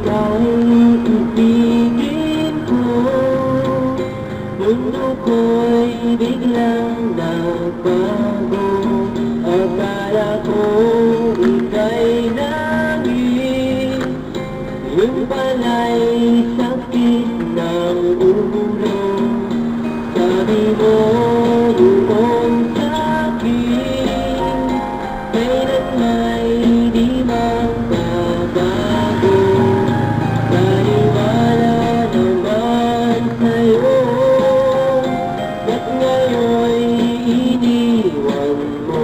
Kahit ibigin ko, mundo ko'y biglang nagbago. Akala ko ika'y langit, yung pala'y sakit ng ulo. Sabi mo noon sa'kin, kailan may di magbabago. Naniwala naman sa'yo, ba't ngayon'y iniwan mo?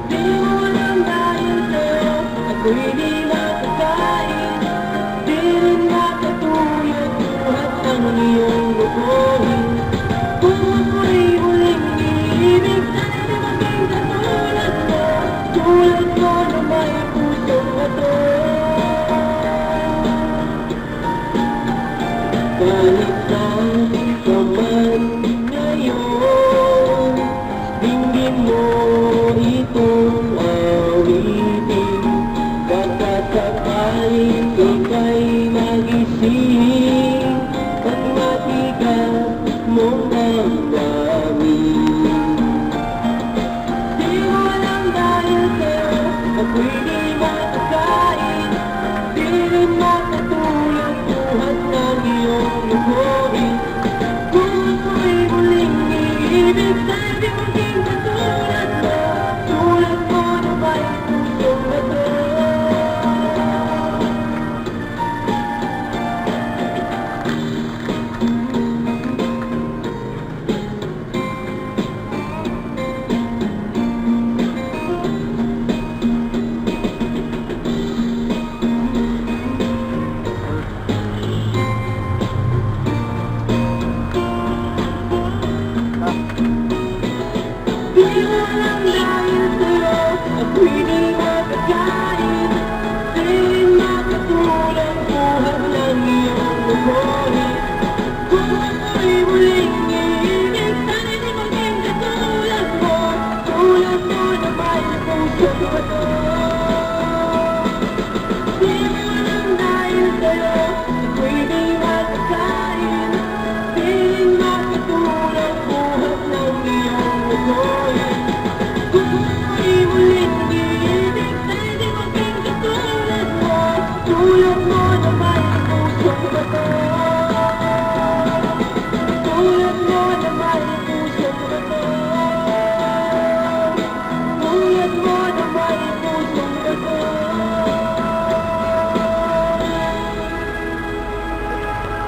Di mo lang dahil sa'yo, ako'y di makakain. Di rin makatulog buhat ng iyong lukuhin. Kung ako'y huling iibig, sana'y maging katulad mo. Tulad mo na may pusong bato. Balik saan ka man ngayon, dinggin mo itong awitin. Baka sakaling ika'y magising, at matigas mong damdamin. Di mo alam dahil sa'yo, ako'y di makakain. Di rin makatulog buhat ng iyong lukuhin. Kung ako'y muling iibig, sana'y maging katulad mo. Tulad mo na may pusong bato. Di mo alam dahil sa'yo, ako'y di makakain. Di rin makatulog buhat ng iyong lukuhin. Kung ako'y muling iibig, sana'y di maging katulad mo. Tulad mo na may pusong bato. Di mo alam dahil sa'yo, ako'y di makakain. Di rin makatulog buhat ng iyong lukuhin. Kung ako'y muling iibig, sana'y di maging katulad mo. Tulad mo na may